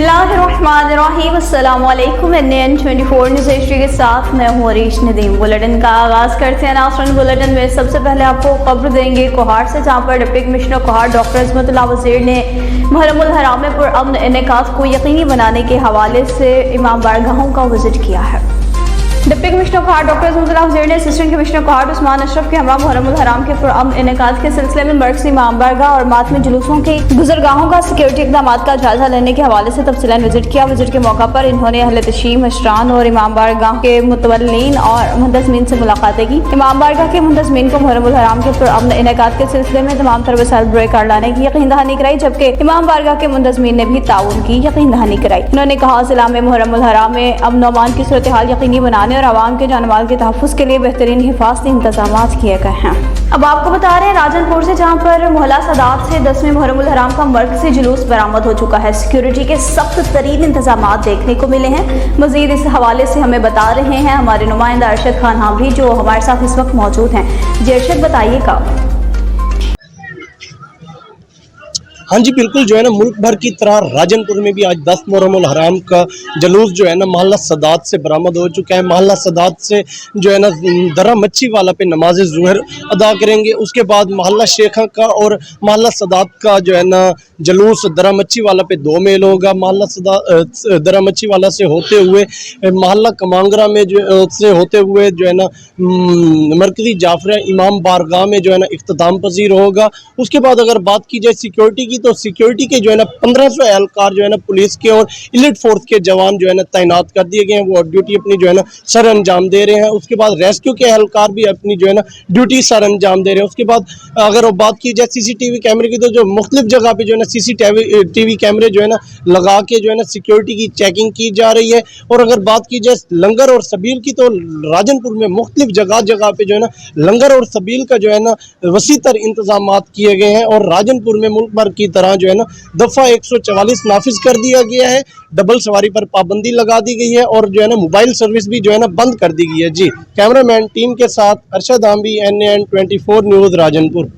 बिस्मिल्लाहिर्रहमानिर्रहीम। अस्सलाम वालेकुम। NN24 न्यूज़ एशिया के साथ मैं हूँ अरीश नदीम। बुलेटिन का आगाज़ करते हैं। नाज़रीन, बुलेटिन में सबसे पहले आपको खबर देंगे कोहाड़ से, जहाँ पर डिप्टी कमिश्नर कोहाड़ डॉक्टर अज़मतुल्लाह वज़ीर ने मुहर्रमुल हराम में पुरअमन इनेकात को यकीनी बनाने के हवाले से इमाम बारगाहों का विजिट किया है। डिप्टी कमिश्नर कोहाड़ डॉक्टर अज़मतुल्लाह वज़ीर ने असिस्टेंट कमिश्नर कोहाड़ उस्मान अशरफ के हमरा मुहर्रमुल हराम के पुरअमन इनेकात के सिलसिले में मरकज़ी इमाम बारगाह और मातमी जुलूसों की गुज़रगाहों का सिक्योरिटी इक़दाम का जायजा लेने के हवाले से तफसीलन विजिट किया। विजिट के मौका पर इन्होंने अहले तशरीफ़, मशरान और इमाम बारगाह के मुतवल्लिन और मुंतज़मीन से मुलाकातें की। इमाम बारगाह के मुंतज़मीन को मुहर्रमुल हराम के पुरअमन इनेकात के सिलसिले में तमाम तरह वसाइल बराए कार लाने की यकीन दहानी कराई, जबकि इमाम बारगाह के मुंतज़मीन ने भी ताउन की यकीन दहानी कराई। उन्होंने कहा, ज़िला में मुहर्रमुल हराम में अमन व अमान की सूरत हाल यकीनी बनाने और आवाम के जानमाल के तहफ़्फ़ुज़ के लिए बेहतरीन हिफाजती इंतज़ामात किए गए हैं। अब आपको बता रहे हैं राजनपुर से, जहाँ पर मोहल्ला सदात से 10वें मुहर्रमुल हराम का मरकज़ी जुलूस बरामद हो चुका है। सिक्योरिटी के सख्त तरीन इंतज़ामात देखने को मिले हैं। मज़ीद इस हवाले से हमें बता रहे हैं हमारे नुमाइंदा अरशद खान हाबी, जो हमारे साथ इस वक्त मौजूद हैं। जी अरशद, बताइएगा। हाँ जी बिल्कुल, जो है ना मुल्क भर की तरह राजनपुर में भी आज 10 मुहर्रमुल हराम का जुलूस जो है ना मोहल्ला सदात से बरामद हो चुका है। मोहल्ला सदात से जो है ना दरा मच्छी वाला पे नमाज ज़ुहर अदा करेंगे। उसके बाद मोहल्ला शेखा का और मोहल्ला सदात का जो है ना जुलूस दरा मच्छी वाला पे 2 मेल होगा। मोहल्ला दरा मच्छी वाला से होते हुए मोहल्ला कमांगरा में से होते हुए जो है ना मरकज़ी जाफरा इमाम बारगाह में जो है ना इख्तिताम पजीर होगा। उसके बाद अगर बात की जाए सिक्योरिटी की, तो सिक्योरिटी के जो है ना 1500 एहलकार जो है ना पुलिस के और इलिट फोर्स के जवान जो है ना तैनात कर दिए गए हैं। वो ड्यूटी अपनी जो है ना सर अंजाम दे रहे हैं। उसके बाद रेस्क्यू के एहलकार भी अपनी जो है ना ड्यूटी सर अंजाम दे रहे हैं। उसके बाद अगर बात की जाए सीसीटीवी कैमरे की, तो जो मुख्तलिफ जगह पे जो है ना सीसीटीवी कैमरे जो है ना लगा के जो है ना सिक्योरिटी की चेकिंग की जा रही है। और अगर बात की जाए लंगर और सबील की, तो राजनपुर में मुख्तलिफ जगह पे जो है ना लंगर और सबील का जो है ना वसी तर इंतजाम किए गए हैं। और राजनपुर में मुल्क भर की तरह जो है ना दफ़ा 144 नाफिज कर दिया गया है। डबल सवारी पर पाबंदी लगा दी गई है और जो है ना मोबाइल सर्विस भी जो है ना बंद कर दी गई है। जी, कैमरामैन टीम के साथ अरशद हाबी, NN24 न्यूज़ राजनपुर।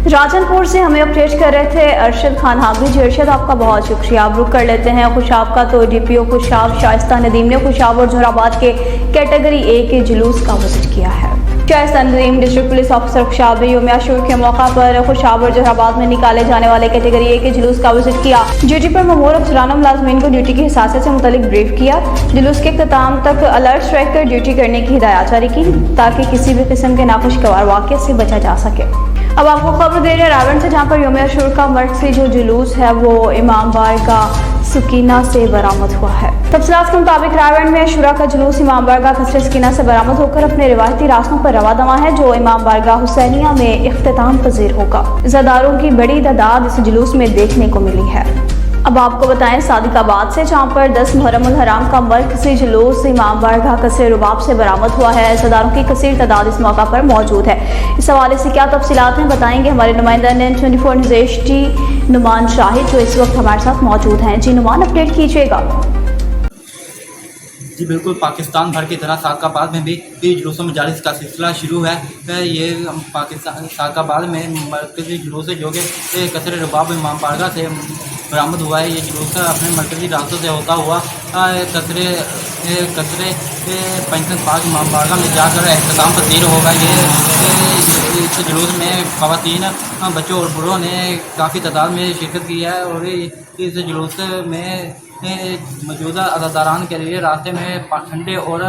राजनपुर से हमें अपडेट कर रहे थे अरशद खान हाबी। जी अरशद, आपका बहुत शुक्रिया। आप रुक कर लेते हैं खुशाब का। तो DPO खुशाब शाइस्ता नदीम ने खुशाब और जोराबाद के कैटेगरी A के जुलूस का विजिट किया है। Shaista Nadeem district police officer Khushab ने यौम आशूर के मौका पर खुशाब और जोराबाद में निकाले जाने वाले कैटेगरी A के जुलूस का विजिट किया। ड्यूटी पर ममूर अफसरान मुलाजमीन को ड्यूटी की हिसासियत से मुतल्लिक ब्रीफ किया। जुलूस के इख्तिताम तक अलर्ट रहकर ड्यूटी करने की हिदायत जारी की, ताकि किसी भी किस्म के नाखुशगवार वाक़े से बचा जा सके। अब आपको खबर दे रहे हैं रावण से, जहाँ पर यौम आशूर का मरकज़ी जो जुलूस है वो इमाम बारगाह सुकीना से बरामद हुआ है। तफसीलात के मुताबिक रावण में शुरा का जुलूस इमाम बारगाह कस्रे सुकीना से बरामद होकर अपने रिवायती रास्तों पर रवा दवा है, जो इमाम बारगाह हुसैनिया में इख्तिताम पजीर होगा। इज़ादारों की बड़ी तादाद इस जुलूस में देखने को मिली है। अब आपको बताएं सादिकाबाद से, जहाँ पर 10 मुहर्रमुल हराम का मरकज़ी जुलूस इमाम बारगाह कस्रे रुबाब से बरामद हुआ है। इज़ादारों की कसीर तादाद इस मौका पर मौजूद है। इस हवाले से क्या तफसीलात हैं बताएंगे हमारे नुमाइंदा NN24 news Asia Numan Shahid, जो इस वक्त हमारे साथ मौजूद हैं। जी नुमान, अपडेट कीजिएगा। जी बिल्कुल, पाकिस्तान भर की तरह सादकाबाद में भी जुलूसों में जारी का सिलसिला शुरू है। ये पाकिस्तान सादकाबाद में मरकज़ी जुलूस है जो कि कसर रुबाब इमाम बारगाह से बरामद हुआ है। ये जुलूस अपने मरकज़ी रास्तों से होता हुआ कसरे पंचन पाक इमाम बारगाह में जाकर एहतमाम पजीर होगा। ये इस जुलूस में ख़वातीन, बच्चों और बूढ़ों ने काफ़ी तादाद में शिरकत की है। और इस जुलूस में मौजूदा अज़ादारान के लिए रास्ते में ठंडे और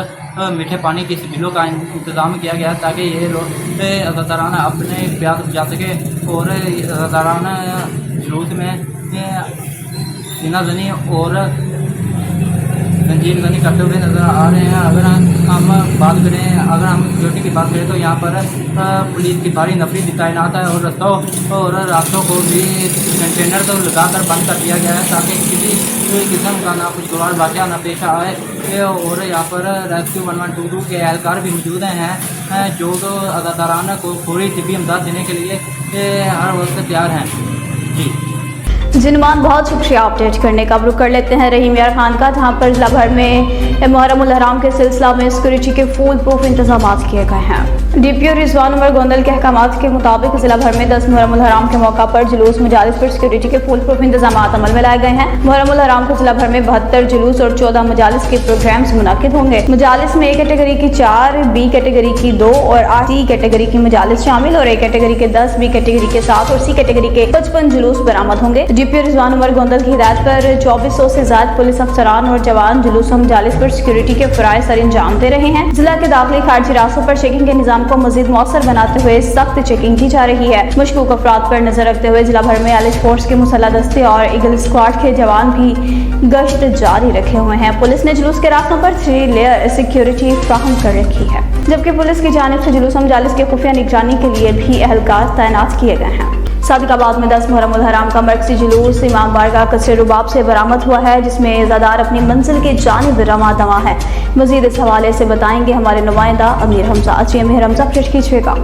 मीठे पानी की सबिलों का इंतज़ाम किया गया, ताकि ये लोग अज़ादारान अपने प्यास बुझा सके। और अज़ादारान जुलूस में सीना जनी और जंजीर जनी करते हुए नज़र आ रहे हैं। अगर हम बात करें, अगर हम सिक्योरिटी की बात करें, तो यहाँ पर पुलिस की भारी नफरी तैनात है और रास्तों को भी कंटेनर तो लगाकर बंद कर दिया गया है, ताकि किसी किस्म का ना कुछ गवार वाक़या ना पेश आए। और यहाँ पर रेस्क्यू 1122 के एहलकार भी मौजूद हैं, जो अज़ादाराना को पूरी तिब्बी इमदाद देने के लिए हर वक्त तैयार हैं। जी जिनमान बहुत शुक्रिया अपडेट करने का। अब रुक कर लेते हैं रहीम यार खान का, जहां पर जिला भर में मुहर्रम उल हराम के सिलसिला में सिक्योरिटी के फुल प्रूफ इंतजाम किए गए हैं। डीपीओ रिजवान उमर गोंदल के अहकामात के मुताबिक जिला भर में 10 मुहर्रम उल हराम के मौका पर जुलूस मजालिस पर सिक्योरिटी के फुल प्रूफ इंतजाम अमल में लाए गए हैं। मुहर्रम उल हराम को जिला भर में 72 जुलूस और 14 मजालिस के प्रोग्राम्स मुनाकिद होंगे। मजालिस में ए कैटेगरी की 4, बी कैटेगरी की 2 और 8 सी कैटेगरी की मजालिस शामिल और ए कैटेगरी के 10, बी कैटेगरी के 7 और सी कैटेगरी के 55 जुलूस बरामद होंगे। डीपीओ रिजवान उमर गोंदल की हिदायत पर 2400 से ज्यादा पुलिस अफसरान और जवान जुलूस और मजालिस पर सिक्योरिटी के फराइज सर अंजाम दे रहे हैं। जिला के दाखिली खारजी रास्तों पर चेकिंग के निजाम को मजीद मौसर बनाते हुए सख्त चेकिंग की जा रही है। मशकूक अफराद पर नजर रखते हुए जिला भर में एलिश फोर्स के मुसल्लह दस्ते और ईगल स्क्वाड के जवान भी गश्त जारी रखे हुए हैं। पुलिस ने जुलूस के रास्तों पर 3 लेयर सिक्योरिटी फ्राहम कर रखी है, जबकि पुलिस की जानिब से जुलूस और मजालिस के खुफिया निगरानी के लिए भी अहलकार तैनात किए गए हैं। सादिकाबाद में 10 मुहर्रम उल हराम का मरकजी जुलूस इमाम बारगाह कचरे रुबाब से बरामद हुआ है, जिसमें इज़ादार अपनी मंजिल के जानिब रवां दवा है। मजीद इस हवाले से बताएंगे हमारे नुमाइंदा अमीर हमजा। जी अमीर हमजा, पेश कीजिएगा।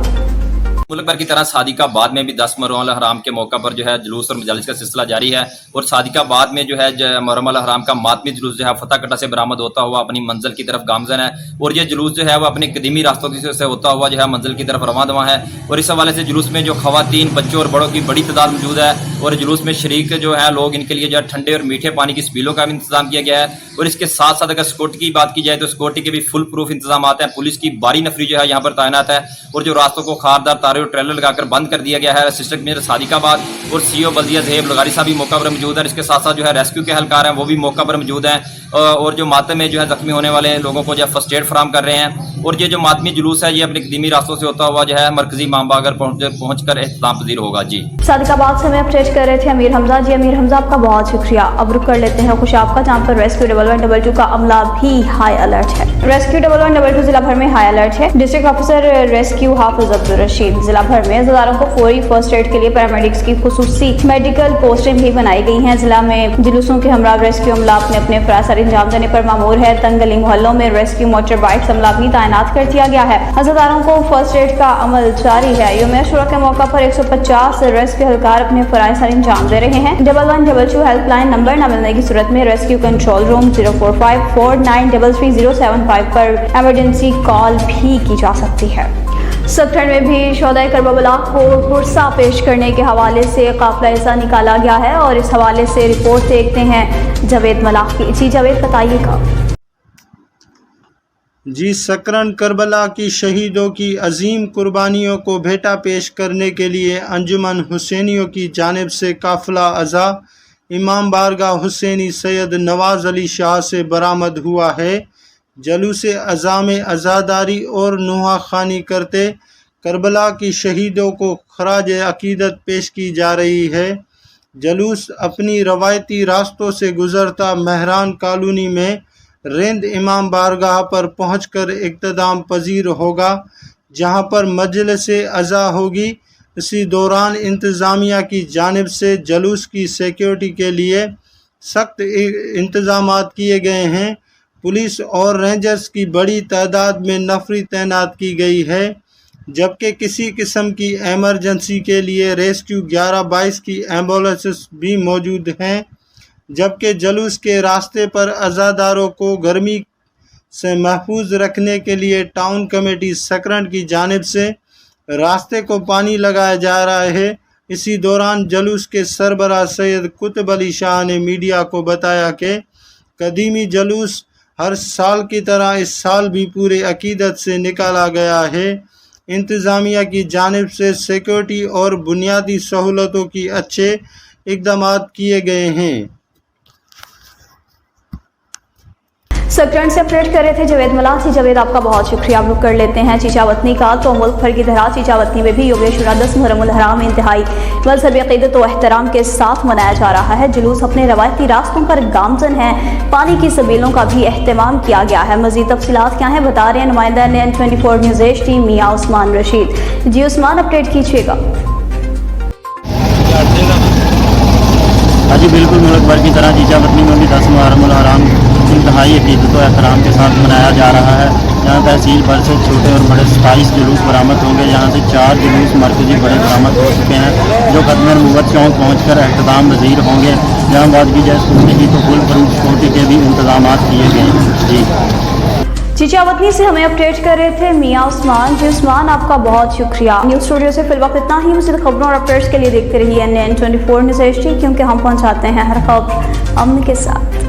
मुल्क भर की तरह सादिकाबाद में भी 10 मुहर्रम उल हराम के मौका पर जो है जुलूस और मजालिस का सिलसिला जारी है और सादिकाबाद में जो है मुहर्रम उल हराम का मातमी जुलूस जो है फतेह कटा से बरामद होता हुआ अपनी मंजिल की तरफ गामजन है और ये जुलूस जो है वो अपने कदीमी रास्तों से होता हुआ जो है मंजिल की तरफ रवां दवा है। और इस हवाले से जुलूस में जो खवातीन, बच्चों और बड़ों की बड़ी तादाद मौजूद है और जुलूस में शरीक जो है लोग, इनके लिए जो है ठंडे और मीठे पानी की स्पीलों का भी इंतजाम किया गया है। और इसके साथ साथ अगर सिक्योरिटी की बात की जाए तो सिक्योरिटी के भी फुल प्रूफ इंतजाम हैं। पुलिस की बारी नफरी जो है यहाँ पर तैनात है और जो रास्तों को खारदार तारे और ट्रेलर लगाकर बंद कर दिया गया है। असिस्टेंट मेयर सादिकाबाद और सीओ बल्दिया ज़ेब लगारी साहब भी मौका पर मौजूद है। इसके साथ साथ जो है रेस्क्यू के एहलकार हैं वो भी मौका पर मौजूद हैं और जो मातम में जो है जख्मी होने वाले लोगों को जो है फर्स्ट एड फराम कर रहे हैं। और ये जो मातमी जुलूस है ये अपने कदीमी रास्तों से होता हुआ जो है मरकजी इमाम बाग पहुँच कर एहतमाम पजीर होगा। जी सादिकाबाद से मैं अपडेट कर रहे थे अमीर हमजा। जी अमीर हमजा, आपका बहुत शुक्रिया। अब रुक कर लेते हैं खुशाब का, जहाँ पर रेस्क्यू 1122 का अमला भी हाई अलर्ट है। रेस्क्यू 1122 जिला भर में हाई अलर्ट है। डिस्ट्रिक्ट ऑफिसर रेस्क्यू हाफिज अब्दुल रशीद, जिला भर में ज़िलादारों को फौरी फर्स्ट एड के लिए पैरामेडिक्स की खुसूसी मेडिकल पोस्टें भी बनाई गई हैं। जिला में जुलूसों के हमरा रेस्क्यू अमला अपने अपने फराज सर अंजाम देने पर मामूर है। तंग गली मोहल्लों में रेस्क्यू मोटर बाइक अमला भी तैनात कर दिया गया है। अज़ादारों को फर्स्ट एड का अमल जारी है। यौम अशूरा के मौका पर 150 रेस्क्यू एहलकार अपने फराइज सर अंजाम दे रहे हैं। 1122 हेल्पलाइन नंबर न मिलने की सूरत में रेस्क्यू कंट्रोल रूम 04549333075 पर इमरजेंसी कॉल भी की जा सकती है। सत्तर में भी शोधा करबला को पुरसा पेश करने के हवाले से काफिला ऐसा निकाला गया है और इस हवाले से रिपोर्ट देखते हैं जावेद मलाक की। जी जावेद, बताइएगा। जी, सकरन करबला की शहीदों की अजीम कुर्बानियों को भेंटा पेश करने के लिए अंजुमन हुसैनियों की जानिब से काफिला अज़ा इमाम बारगाह हुसैनी सैयद नवाज़ अली शाह से बरामद हुआ है। जलूस अज़ा में अज़ादारी और नुहा खानी करते करबला की शहीदों को खराज अकीदत पेश की जा रही है। जलूस अपनी रवायती रास्तों से गुज़रता महरान कॉलोनी में रेंद इमाम बारगाह पर पहुंचकर इख्तिताम पजीर होगा, जहां पर मजलिस अज़ा होगी। इसी दौरान इंतज़ामिया की जानिब से जलूस की सिक्योरिटी के लिए सख्त इंतज़ामात किए गए हैं। पुलिस और रेंजर्स की बड़ी तादाद में नफरी तैनात की गई है, जबकि किसी किस्म की एमरजेंसी के लिए रेस्क्यू 1122 की एम्बुलेंसेस भी मौजूद हैं। जबकि जलूस के रास्ते पर अज़ादारों को गर्मी से महफूज रखने के लिए टाउन कमेटी सकरन की जानिब से रास्ते को पानी लगाया जा रहा है। इसी दौरान जलूस के सरबराह सैयद कुतुब अली शाह ने मीडिया को बताया कि कदीमी जलूस हर साल की तरह इस साल भी पूरे अकीदत से निकाला गया है। इंतज़ामिया की जानिब से सिक्योरिटी और बुनियादी सहूलतों की अच्छे इक़दामात किए गए हैं। सकरन से अपडेट कर रहे थे जावेद मलाक। जी जावेद, आपका बहुत शुक्रिया। अब रुक कर लेते हैं चीचावतनी का। तो मुल्क भर की तरह चीचावतनी में भी यौम शुरा 10 मुहर्रम उल हराम इंतहाई मजहबी अक़ीदत व एहतराम के साथ मनाया जा रहा है। जुलूस अपने रवायती रास्तों पर गामजन है। पानी की सबीलों का भी अहतमाम किया गया है। मज़ीद तफसीलात क्या हैं बता रहे हैं नुमाइंदा NN24 न्यूज़ एचडी मियाँ उस्मान रशीद। जी उस्मान, अपडेट कीजिएगा। हाँ जी बिल्कुल, मुल्क भर की तरह चीचावतनी में भी 10 मुहर्रम उल हराम انتہائی عقیدت و احترام کے ساتھ منایا جا رہا ہے. یہاں تحصیل بھر سے چھوٹے اور بڑے 27 جلوس برآمد ہوں گے. یہاں سے 4 جلوس مرکزی بڑے برآمد ہو چکے ہیں جو ختم نبوت چوک پہنچ کر اختتام پذیر ہوں گے. جہاں بات کی جائے سکوٹی کی تو پھول فروٹ سکوٹی کے بھی انتظامات کیے گئے ہیں. جی چچاوطنی سے ہمیں اپڈیٹ کر رہے تھے میاں عثمان. جی عثمان آپ کا بہت شکریہ. نیوز اسٹوڈیو سے فی الوقت اتنا ہی. مزید خبروں اور اپڈیٹس کے لیے دیکھتے رہیے NN 24 نیوز HD کیونکہ ہم پہنچاتے ہیں ہر خبر امن کے ساتھ.